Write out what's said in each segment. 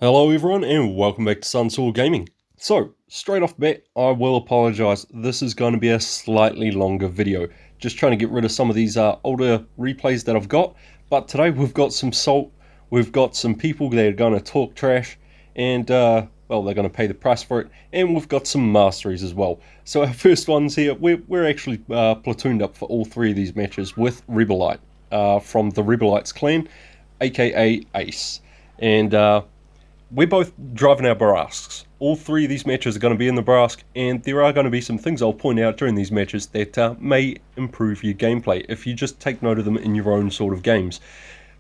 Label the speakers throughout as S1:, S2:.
S1: Hello everyone and welcome back to Sunsaw Gaming. So, straight off the bat, I will apologise, this is going to be a slightly longer video. Just trying to get rid of some of these older replays that I've got. But today we've got some salt, we've got some people that are going to talk trash, and well, they're going to pay the price for it, and we've got some masteries as well. So our first ones here, we're actually platooned up for all three of these matches with Rebelite, from the Rebelite's clan, aka Ace. And we're both driving our Borrasques. All three of these matches are going to be in the Borrasque, and there are going to be some things I'll point out during these matches that may improve your gameplay if you just take note of them in your own sort of games.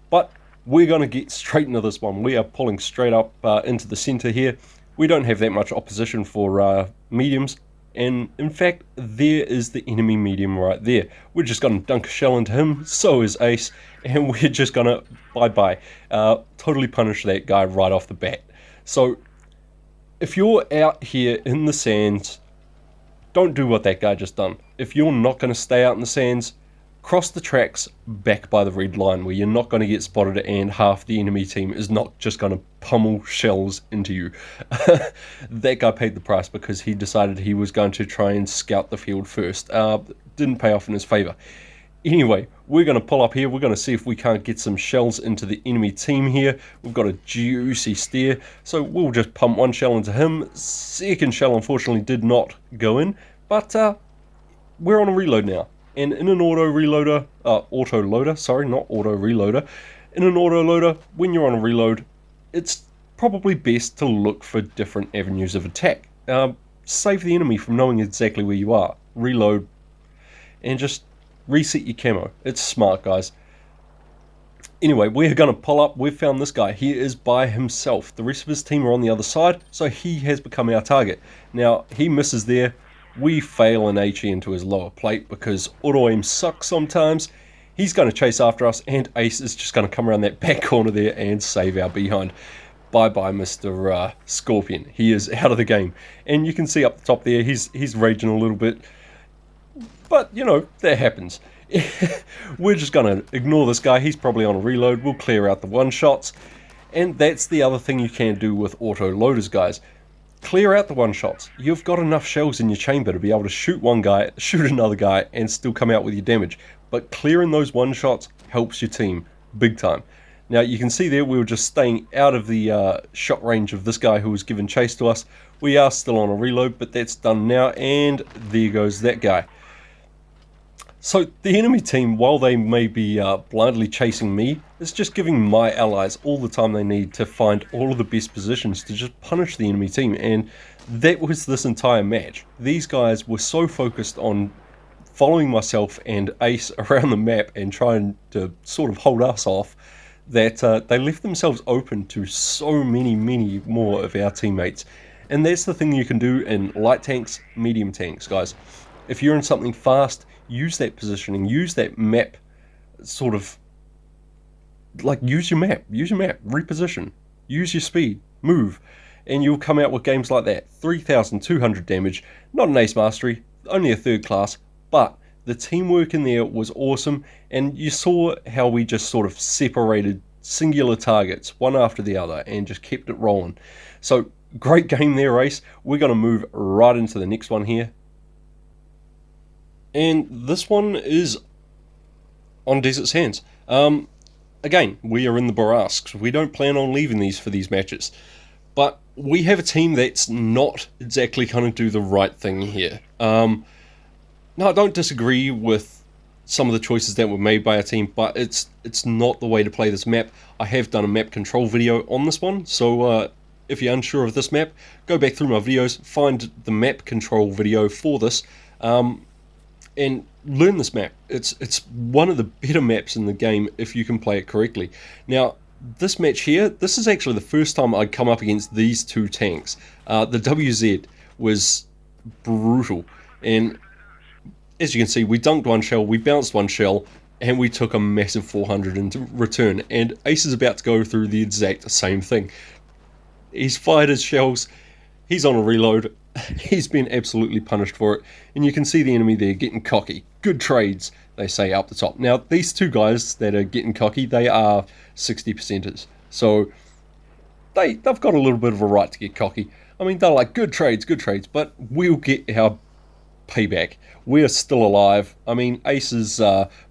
S1: But we're going to get straight into this one. We are pulling straight up into the centre here. We don't have that much opposition for mediums, and in fact there is the enemy medium right there. We're just going to dunk a shell into him, so is Ace, and we're just going to bye-bye. Totally punish that guy right off the bat. So if you're out here in the sands, don't do what that guy just done. If you're not going to stay out in the sands, cross the tracks back by the red line where you're not going to get spotted and half the enemy team is not just going to pummel shells into you. That guy paid the price because he decided he was going to try and scout the field first. Didn't pay off in his favour. Anyway, we're going to pull up here. We're going to see if we can't get some shells into the enemy team here. We've got a juicy steer, so we'll just pump one shell into him. Second shell unfortunately did not go in, but we're on a reload now. And in an auto-loader, in an auto-loader, when you're on a reload, it's probably best to look for different avenues of attack. Save the enemy from knowing exactly where you are. Reload, and just reset your camo. It's smart, guys. Anyway, we're going to pull up. We've found this guy. He is by himself. The rest of his team are on the other side, so he has become our target. Now, he misses there. We fail an HE into his lower plate because auto-aim sucks sometimes. He's going to chase after us, and Ace is just going to come around that back corner there and save our behind. Bye-bye, Mr. Scorpion. He is out of the game. And you can see up the top there, he's raging a little bit. But, you know, that happens. We're just going to ignore this guy. He's probably on a reload. We'll clear out the one-shots. And that's the other thing you can do with auto-loaders, guys. Clear out the one-shots. You've got enough shells in your chamber to be able to shoot one guy, shoot another guy, and still come out with your damage. But clearing those one-shots helps your team big time. Now, you can see there we were just staying out of the shot range of this guy who was giving chase to us. We are still on a reload, but that's done now, and there goes that guy. So the enemy team, while they may be blindly chasing me, is just giving my allies all the time they need to find all of the best positions to just punish the enemy team. And that was this entire match. These guys were so focused on following myself and Ace around the map and trying to sort of hold us off that they left themselves open to so many more of our teammates. And that's the thing you can do in light tanks, medium tanks, guys. If you're in something fast, use that positioning, use that map, sort of, like, use your map, reposition, use your speed, move, and you'll come out with games like that. 3,200 damage, not an ace mastery, only a third class, but the teamwork in there was awesome, and you saw how we just sort of separated singular targets, one after the other, and just kept it rolling. So, great game there, Ace. We're going to move right into the next one here. And this one is on Desert Sands. Again, we are in the Borrasques. We don't plan on leaving these for these matches. But we have a team that's not exactly going to do the right thing here. No, I don't disagree with some of the choices that were made by our team, but it's not the way to play this map. I have done a map control video on this one, so if you're unsure of this map, go back through my videos, find the map control video for this, and learn this map. It's one of the better maps in the game if you can play it correctly. Now, this match here, this is actually the first time I'd come up against these two tanks. The WZ was brutal, and as you can see, we dunked one shell, we bounced one shell, and we took a massive 400 in return, and Ace is about to go through the exact same thing. He's fired his shells, he's on a reload, he's been absolutely punished for it, and you can see the enemy there getting cocky. Good trades, they say up the top. Now, these two guys that are getting cocky, they are 60%ers, so they've got a little bit of a right to get cocky. I mean, they're like, good trades, but we'll get our payback. We're still alive. I mean, Ace has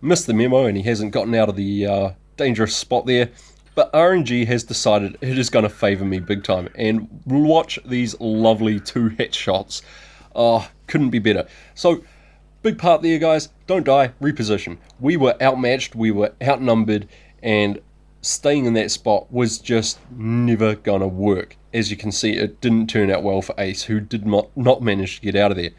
S1: missed the memo and he hasn't gotten out of the dangerous spot there. But RNG has decided it is going to favour me big time. And watch these lovely 2 headshots. Oh, couldn't be better. So, big part there, guys. Don't die, reposition. We were outmatched, we were outnumbered, and staying in that spot was just never going to work. As you can see, it didn't turn out well for Ace, who did not manage to get out of there.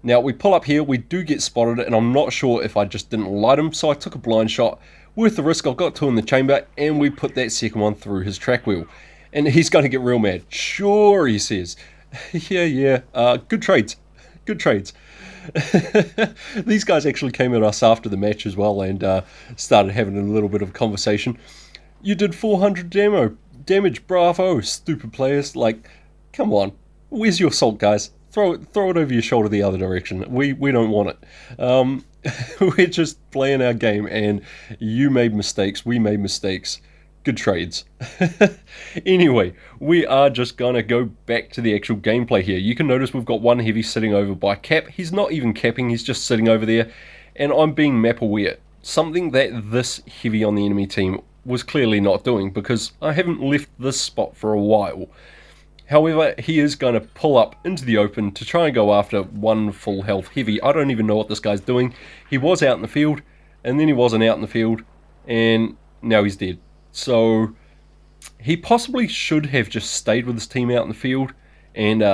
S1: Now, we pull up here, we do get spotted, and I'm not sure if I just didn't light him, so I took a blind shot. Worth the risk, I've got 2 in the chamber, and we put that second one through his track wheel. And he's going to get real mad. Sure, he says. Yeah, good trades. Good trades. These guys actually came at us after the match as well, and started having a little bit of conversation. You did 400 damage, bravo, stupid players. Like, come on, where's your salt, guys? Throw it over your shoulder the other direction. We don't want it. We're just playing our game, and you made mistakes, we made mistakes. Good trades. Anyway, we are just gonna go back to the actual gameplay here. You can notice we've got one heavy sitting over by Cap. He's not even capping, he's just sitting over there, and I'm being map aware. Something that this heavy on the enemy team was clearly not doing, because I haven't left this spot for a while. However, he is going to pull up into the open to try and go after one full health heavy. I don't even know what this guy's doing. He was out in the field, and then he wasn't out in the field, and now he's dead. So, he possibly should have just stayed with his team out in the field and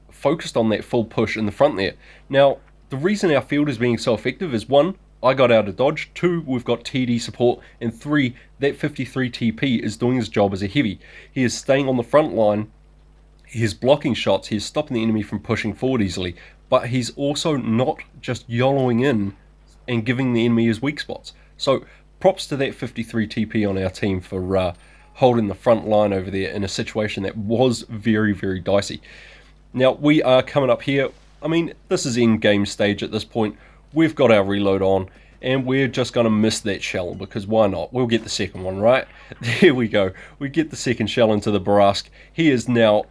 S1: focused on that full push in the front there. Now, the reason our field is being so effective is 1, I got out of dodge, 2, we've got TD support, and 3, that 53 TP is doing his job as a heavy. He is staying on the front line. He's blocking shots, he's stopping the enemy from pushing forward easily, but he's also not just YOLOing in and giving the enemy his weak spots. So props to that 53 TP on our team for holding the front line over there in a situation that was very, very dicey. Now we are coming up here. I mean, this is in game stage at this point. We've got our reload on, and we're just going to miss that shell, because why not? We'll get the second one, right? There we go. We get the second shell into the Borrasque. He is now,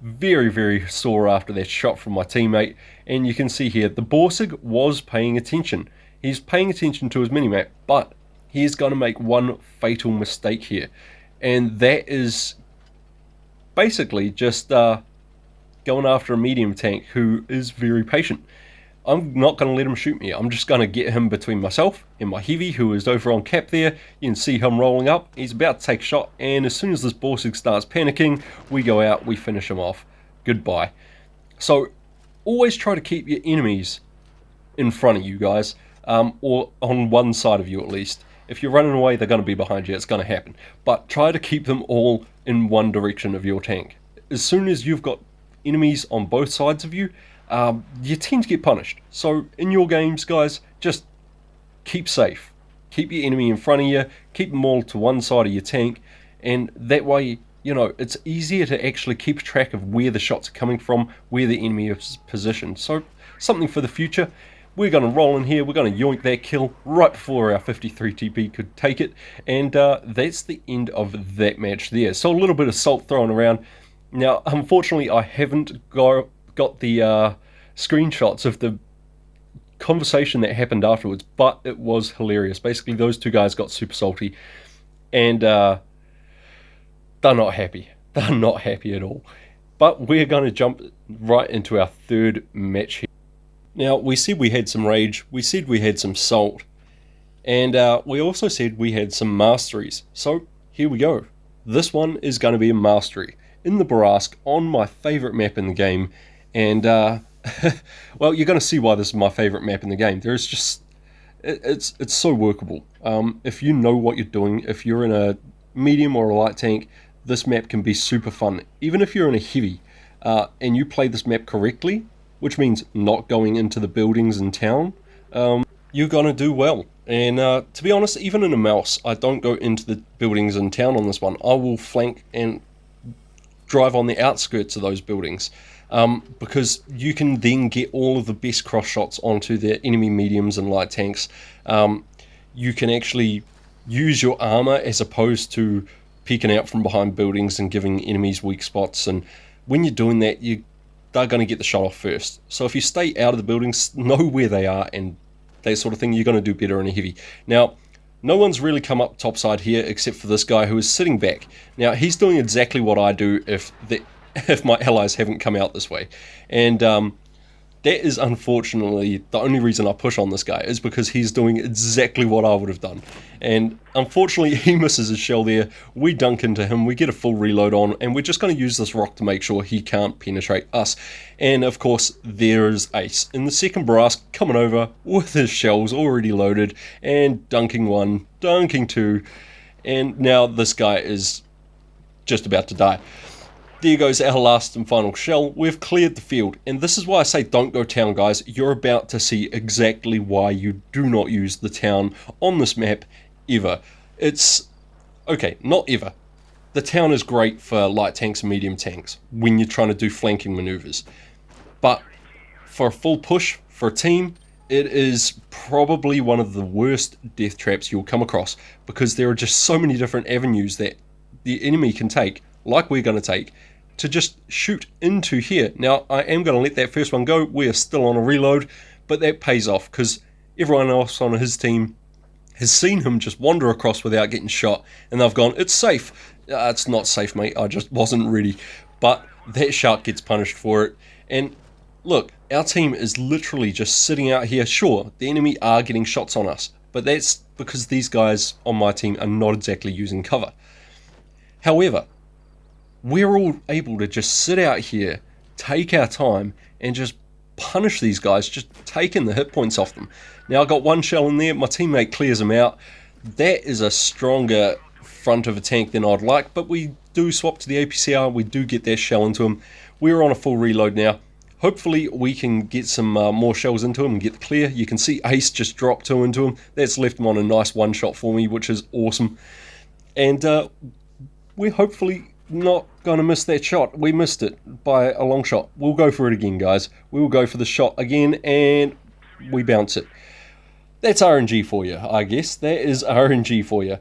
S1: very, very sore after that shot from my teammate. And you can see here, the Borrasques was paying attention. He's paying attention to his minimap, but he's going to make one fatal mistake here. And that is basically just going after a medium tank who is very patient. I'm not going to let him shoot me. I'm just going to get him between myself and my heavy, who is over on cap there. You can see him rolling up. He's about to take a shot, and as soon as this Borrasque starts panicking, we go out, we finish him off. Goodbye. So, always try to keep your enemies in front of you guys, or on one side of you at least. If you're running away, they're going to be behind you. It's going to happen. But try to keep them all in one direction of your tank. As soon as you've got enemies on both sides of you, you tend to get punished. So in your games, guys, just keep safe. Keep your enemy in front of you, keep them all to one side of your tank, and that way, you know, it's easier to actually keep track of where the shots are coming from, where the enemy is positioned. So something for the future. We're going to roll in here, we're going to yoink that kill right before our 53 TP could take it, and that's the end of that match there. So a little bit of salt thrown around. Now, unfortunately, I haven't got the screenshots of the conversation that happened afterwards, but it was hilarious. Basically, those two guys got super salty, and they're not happy. They're not happy at all. But we're going to jump right into our third match here. Now, we said we had some rage, we said we had some salt, and we also said we had some masteries. So, here we go. This one is going to be a mastery in the Borrasque on my favourite map in the game. And, well, you're going to see why this is my favourite map in the game. There's just, it's so workable. If you know what you're doing, if you're in a medium or a light tank, this map can be super fun. Even if you're in a heavy, and you play this map correctly, which means not going into the buildings in town, you're going to do well. And to be honest, even in a mouse, I don't go into the buildings in town on this one. I will flank and drive on the outskirts of those buildings, because you can then get all of the best cross shots onto the enemy mediums and light tanks. You can actually use your armor as opposed to peeking out from behind buildings and giving enemies weak spots, and when you're doing that, they're going to get the shot off first. So if you stay out of the buildings, know where they are and that sort of thing, you're going to do better in a heavy. Now, no one's really come up topside here except for this guy who is sitting back. Now, he's doing exactly what I do if my allies haven't come out this way. And that is unfortunately the only reason I push on this guy, is because he's doing exactly what I would have done. And unfortunately, he misses his shell there. We dunk into him, we get a full reload on, and we're just going to use this rock to make sure he can't penetrate us. And of course, there is Ace in the second Borrasque coming over with his shells already loaded and dunking one, dunking two, and now this guy is just about to die. There goes our last and final shell. We've cleared the field, and this is why I say don't go town, guys. You're about to see exactly why you do not use the town on this map ever. It's okay, not ever. The town is great for light tanks and medium tanks when you're trying to do flanking maneuvers, but for a full push for a team, it is probably one of the worst death traps you'll come across, because there are just so many different avenues that the enemy can take, like we're going to take, to just shoot into here. Now, I am going to let that first one go. We are still on a reload, but that pays off because everyone else on his team has seen him just wander across without getting shot, and they've gone, it's safe. It's not safe, mate. I just wasn't ready. But that shark gets punished for it. And look, our team is literally just sitting out here. Sure, the enemy are getting shots on us, but that's because these guys on my team are not exactly using cover. However, we're all able to just sit out here, take our time, and just punish these guys, just taking the hit points off them. Now, I got one shell in there, my teammate clears him out. That is a stronger front of a tank than I'd like, but we do swap to the APCR, we do get that shell into him. We're on a full reload now. Hopefully we can get some more shells into him and get the clear. You can see Ace just dropped 2 into him. That's left him on a nice one shot for me, which is awesome. And we're hopefully not going to miss that shot. We missed it by a long shot. We'll go for it again, guys. We will go for the shot again, and we bounce it. That's RNG for you, I guess. That is RNG for you.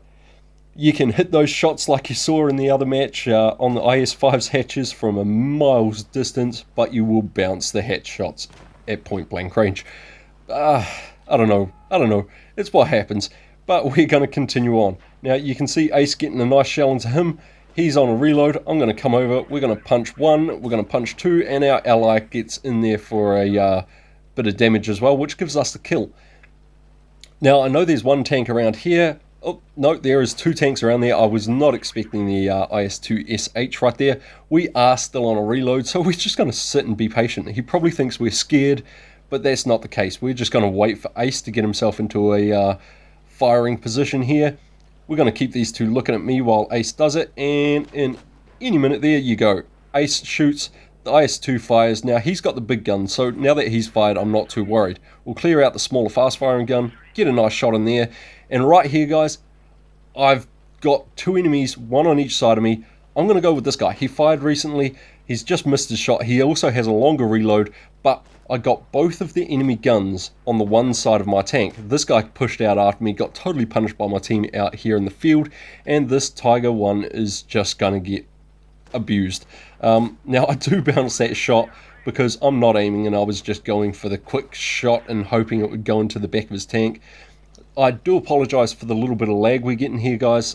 S1: You can hit those shots like you saw in the other match on the IS-5's hatches from a miles distance, but you will bounce the hatch shots at point blank range. I don't know. It's what happens, but we're going to continue on. Now, you can see Ace getting a nice shell into him. He's on a reload. I'm going to come over. We're going to punch 1. We're going to punch 2. And our ally gets in there for a bit of damage as well, which gives us the kill. Now, I know there's one tank around here. Oh, no, there is 2 tanks around there. I was not expecting the IS-2SH right there. We are still on a reload, so we're just going to sit and be patient. He probably thinks we're scared, but that's not the case. We're just going to wait for Ace to get himself into a firing position here. We're going to keep these 2 looking at me while Ace does it, and in any minute there you go. Ace shoots, the IS-2 fires. Now he's got the big gun, so now that he's fired, I'm not too worried. We'll clear out the smaller fast firing gun, get a nice shot in there, and right here, guys, I've got 2 enemies, 1 on each side of me. I'm going to go with this guy. He fired recently. He's just missed his shot. He also has a longer reload, but I got both of the enemy guns on the one side of my tank. This guy pushed out after me, got totally punished by my team out here in the field, and this Tiger one is just going to get abused. Now, I do bounce that shot because I'm not aiming, and I was just going for the quick shot and hoping it would go into the back of his tank. I do apologise for the little bit of lag we're getting here, guys.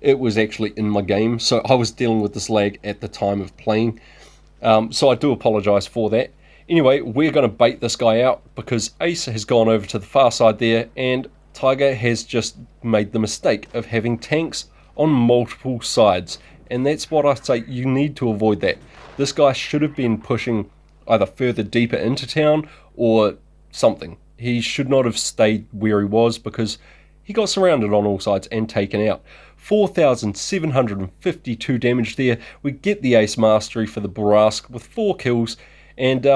S1: It was actually in my game, so I was dealing with this lag at the time of playing. So I do apologise for that. Anyway, we're going to bait this guy out because Ace has gone over to the far side there, and Tiger has just made the mistake of having tanks on multiple sides. And that's what I say, you need to avoid that. This guy should have been pushing either further deeper into town or something. He should not have stayed where he was because he got surrounded on all sides and taken out. 4,752 damage there. We get the Ace Mastery for the Borrasques with 4 kills and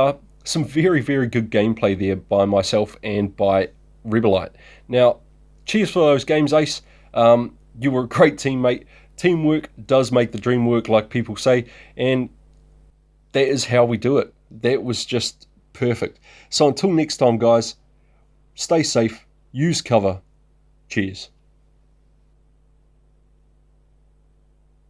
S1: some very, very good gameplay there by myself and by Rebelite. Now, cheers for those games, Ace. You were a great teammate. Teamwork does make the dream work, like people say, and that is how we do it. That was just perfect. So until next time, guys, stay safe, use cover. Cheers.